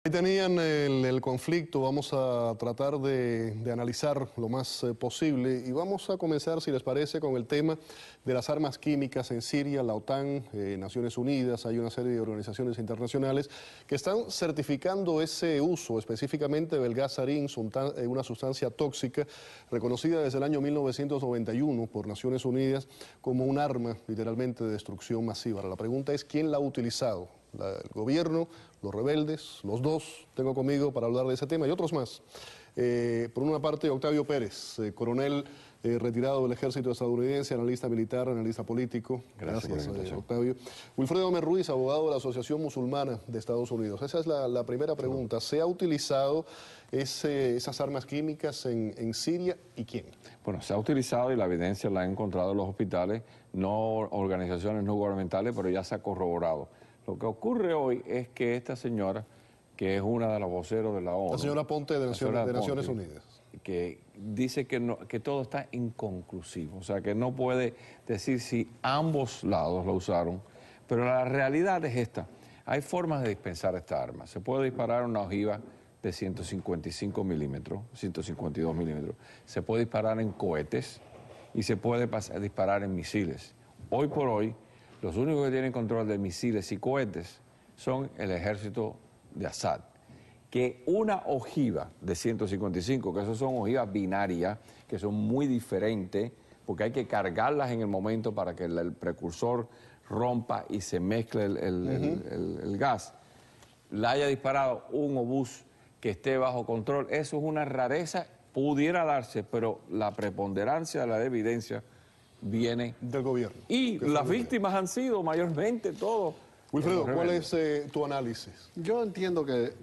Ahí tenían el conflicto, vamos a tratar de analizar lo más posible y vamos a comenzar, si les parece, con el tema de las armas químicas en Siria. La OTAN, Naciones Unidas, hay una serie de organizaciones internacionales que están certificando ese uso, específicamente del gas sarín, una sustancia tóxica reconocida desde el año 1991 por Naciones Unidas como un arma literalmente de destrucción masiva. La pregunta es, ¿quién la ha utilizado? El gobierno, los rebeldes, los dos. Tengo conmigo para hablar de ese tema y otros más. Por una parte, Octavio Pérez, coronel retirado del ejército estadounidense, analista militar, analista político. Gracias Octavio. Wilfredo Gómez Ruiz, abogado de la Asociación Musulmana de Estados Unidos. Esa es la primera pregunta. ¿Se ha utilizado esas armas químicas en Siria y quién? Bueno, se ha utilizado y la evidencia la han encontrado en los hospitales, no organizaciones no gubernamentales, pero ya se ha corroborado. Lo que ocurre hoy es que esta señora, que es una de las voceros de la ONU... La señora Ponte de Naciones Unidas. Que dice que todo está inconclusivo, o sea, que no puede decir si ambos lados lo usaron, pero la realidad es esta. Hay formas de dispensar esta arma. Se puede disparar una ojiva de 155 milímetros, 152 milímetros. Se puede disparar en cohetes y se puede disparar en misiles. Hoy por hoy, los únicos que tienen control de misiles y cohetes son el ejército de Assad. Que una ojiva de 155, que esos son ojivas binarias, que son muy diferentes, porque hay que cargarlas en el momento para que el precursor rompa y se mezcle el gas, la haya disparado un obús que esté bajo control. Eso es una rareza, pudiera darse, pero la preponderancia de la evidencia viene del gobierno. Y las víctimas han sido mayormente todos. Wilfredo, ¿cuál es tu análisis? Yo entiendo que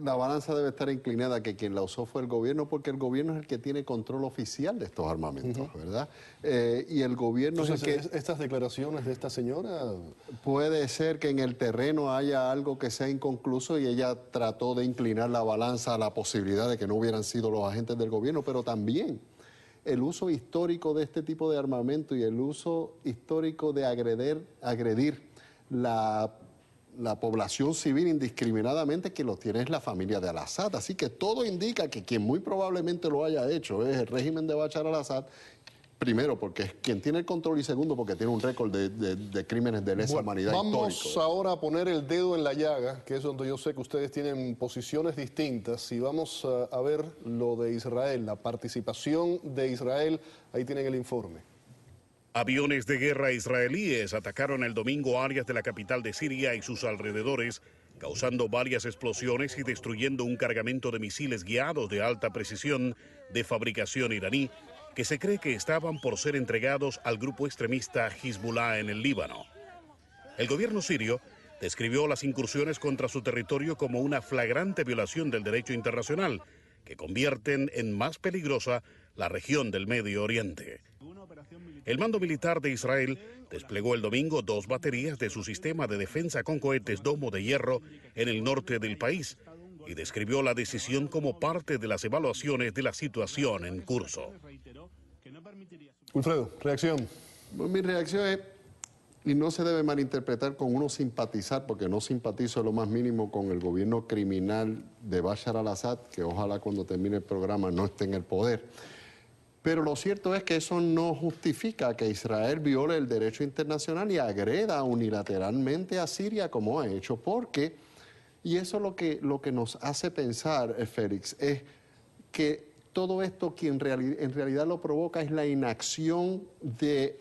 la balanza debe estar inclinada a que quien la usó fue el gobierno, porque el gobierno es el que tiene control oficial de estos armamentos, ¿verdad? Y el gobierno Entonces, es el que... ¿estas declaraciones de esta señora? Puede ser que en el terreno haya algo que sea inconcluso y ella trató de inclinar la balanza a la posibilidad de que no hubieran sido los agentes del gobierno, pero también el uso histórico de este tipo de armamento y el uso histórico de agredir la población civil indiscriminadamente, que lo tiene es la familia de Al-Assad. Así que todo indica que quien muy probablemente lo haya hecho es el régimen de Bashar al-Assad, primero porque es quien tiene el control y segundo porque tiene un récord de crímenes de lesa humanidad vamos histórico. Ahora a poner el dedo en la llaga, que es donde yo sé que ustedes tienen posiciones distintas, y vamos a ver lo de Israel, la participación de Israel. Ahí tienen el informe. Aviones de guerra israelíes atacaron el domingo áreas de la capital de Siria y sus alrededores, causando varias explosiones y destruyendo un cargamento de misiles guiados de alta precisión de fabricación iraní, que se cree que estaban por ser entregados al grupo extremista Hezbollah en el Líbano. El gobierno sirio describió las incursiones contra su territorio como una flagrante violación del derecho internacional, que convierten en más peligrosa la región del Medio Oriente. El mando militar de Israel desplegó el domingo 2 baterías de su sistema de defensa con cohetes Domo de Hierro en el norte del país y describió la decisión como parte de las evaluaciones de la situación en curso. Wilfredo, reacción. Mi reacción es, y no se debe malinterpretar con uno simpatizar, porque no simpatizo lo más mínimo con el gobierno criminal de Bashar al-Assad, que ojalá cuando termine el programa no esté en el poder. Pero lo cierto es que eso no justifica que Israel viole el derecho internacional y agreda unilateralmente a Siria como ha hecho, porque, y eso es lo que nos hace pensar, Félix, es que todo esto quien en realidad lo provoca es la inacción de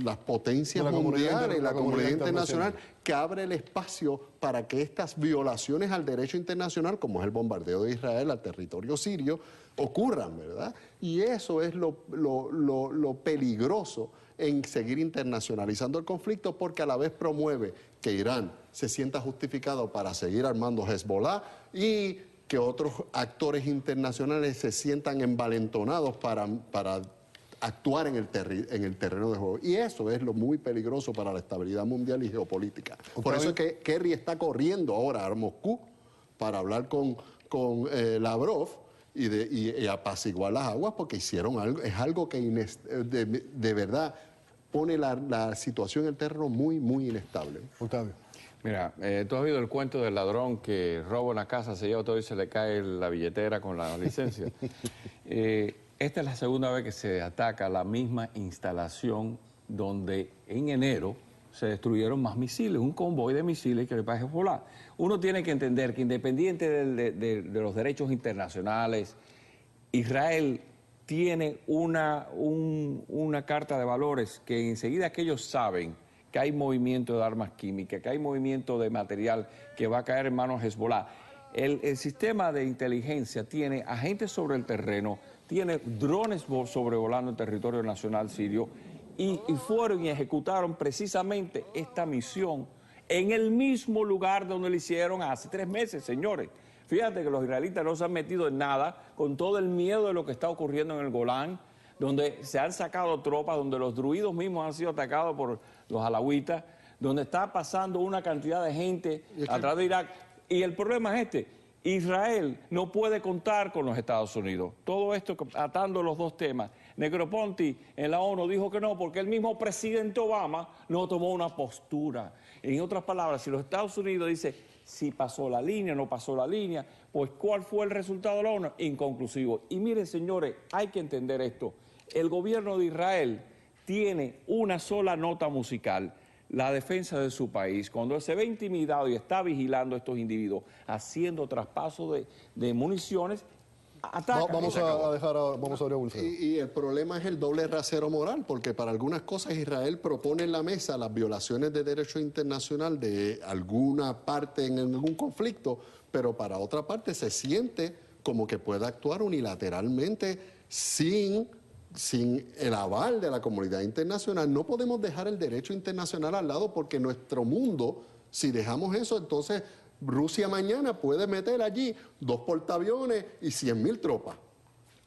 las potencias mundiales, la comunidad internacional, que abre el espacio para que estas violaciones al derecho internacional, como es el bombardeo de Israel al territorio sirio, ocurran, ¿verdad? Y eso es lo peligroso en seguir internacionalizando el conflicto, porque a la vez promueve que Irán se sienta justificado para seguir armando Hezbollah y que otros actores internacionales se sientan envalentonados para actuar en el terreno de juego. Y eso es lo muy peligroso para la estabilidad mundial y geopolítica. Por eso es que Kerry está corriendo ahora a Moscú para hablar con Lavrov y apaciguar las aguas, porque hicieron algo, es algo que de verdad pone la situación en el terreno muy, muy inestable. Octavio. Mira, tú has oído el cuento del ladrón que roba una casa, se lleva todo y se le cae la billetera con la licencia. Esta es la segunda vez que se ataca la misma instalación donde en enero se destruyeron más misiles, un convoy de misiles que le parece volar. Uno tiene que entender que independiente de los derechos internacionales, Israel tiene una carta de valores que enseguida que ellos saben que hay movimiento de armas químicas, que hay movimiento de material que va a caer en manos de Hezbollah. El sistema de inteligencia tiene agentes sobre el terreno, tiene drones sobrevolando el territorio nacional sirio y fueron y ejecutaron precisamente esta misión en el mismo lugar donde lo hicieron hace 3 meses, señores. Fíjate que los israelitas no se han metido en nada con todo el miedo de lo que está ocurriendo en el Golán, donde se han sacado tropas, donde los druidos mismos han sido atacados por los alawitas, donde está pasando una cantidad de gente a través de Irak. Y el problema es este: Israel no puede contar con los Estados Unidos. Todo esto atando los dos temas. Negroponte en la ONU dijo que no, porque el mismo presidente Obama no tomó una postura. En otras palabras, si los Estados Unidos dicen si pasó la línea, no pasó la línea, pues ¿cuál fue el resultado de la ONU? Inconclusivo. Y miren, señores, hay que entender esto. El gobierno de Israel tiene una sola nota musical: la defensa de su país. Cuando se ve intimidado y está vigilando a estos individuos haciendo traspaso de municiones, ataca. Vamos a abrir a Wilfredo. Y el problema es el doble rasero moral, porque para algunas cosas Israel propone en la mesa las violaciones de derecho internacional de alguna parte en algún conflicto, pero para otra parte se siente como que puede actuar unilateralmente sin el aval de la comunidad internacional. No podemos dejar el derecho internacional al lado, porque nuestro mundo, si dejamos eso, entonces Rusia mañana puede meter allí 2 portaaviones y 100.000 tropas,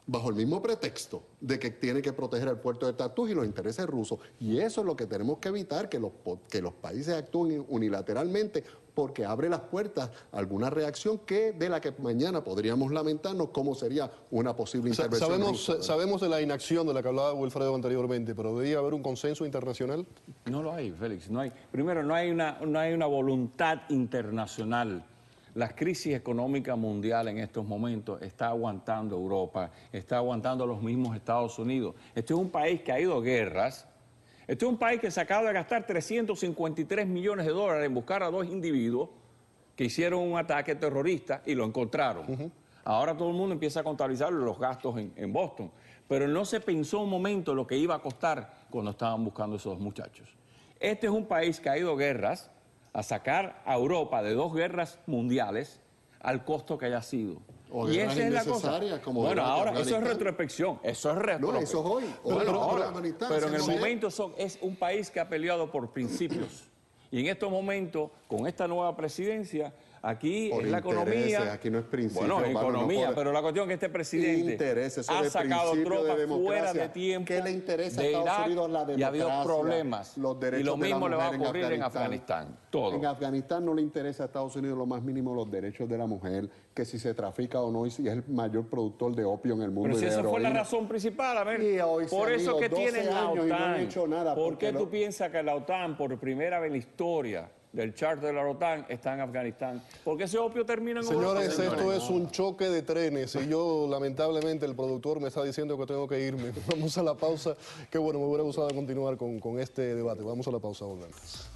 bajo el mismo pretexto de que tiene que proteger el puerto de Tartus y los intereses rusos. Y eso es lo que tenemos que evitar, que los países actúen unilateralmente, porque abre las puertas a alguna reacción de la que mañana podríamos lamentarnos cómo sería una posible intervención rusa. Sabemos de la inacción de la que hablaba Wilfredo anteriormente, pero ¿debería haber un consenso internacional? No lo hay, Félix, no hay. Primero, no hay una voluntad internacional. La crisis económica mundial en estos momentos está aguantando Europa, está aguantando los mismos Estados Unidos. Este es un país que ha ido a guerras. Este es un país que se acaba de gastar $353 millones en buscar a 2 individuos que hicieron un ataque terrorista y lo encontraron. Ahora todo el mundo empieza a contabilizar los gastos en Boston. Pero no se pensó un momento lo que iba a costar cuando estaban buscando esos 2 muchachos. Este es un país que ha ido a guerras, a sacar a Europa de 2 guerras mundiales al costo que haya sido. Y esa es la cosa. Bueno, ahora eso es retrospección, eso es retrospección. No, eso es hoy. Pero en el momento es un país que ha peleado por principios. Y en estos momentos, con esta nueva presidencia, aquí por es la economía. Aquí no es principio. Bueno, economía, pero la cuestión es que este presidente ha sacado tropas fuera de tiempo. ¿Qué le interesa a de Estados Irak, Unidos la democracia? Y ha habido problemas. Los derechos y lo mismo de la le va a mujer ocurrir en Afganistán. Todo. En Afganistán no le interesa a Estados Unidos lo más mínimo los derechos de la mujer, que si se trafica o no, y si es el mayor productor de opio en el mundo. Pero si esa fue la razón principal, a ver, por eso que tiene la OTAN. ¿Por qué tú piensas que la OTAN, por primera vez en la historia del charter de la OTAN, está en Afganistán? Porque ese opio termina en Europa. Señores, esto es un choque de trenes y yo, lamentablemente, el productor me está diciendo que tengo que irme. Vamos a la pausa. Qué bueno, me hubiera gustado continuar con este debate. Vamos a la pausa, volvemos.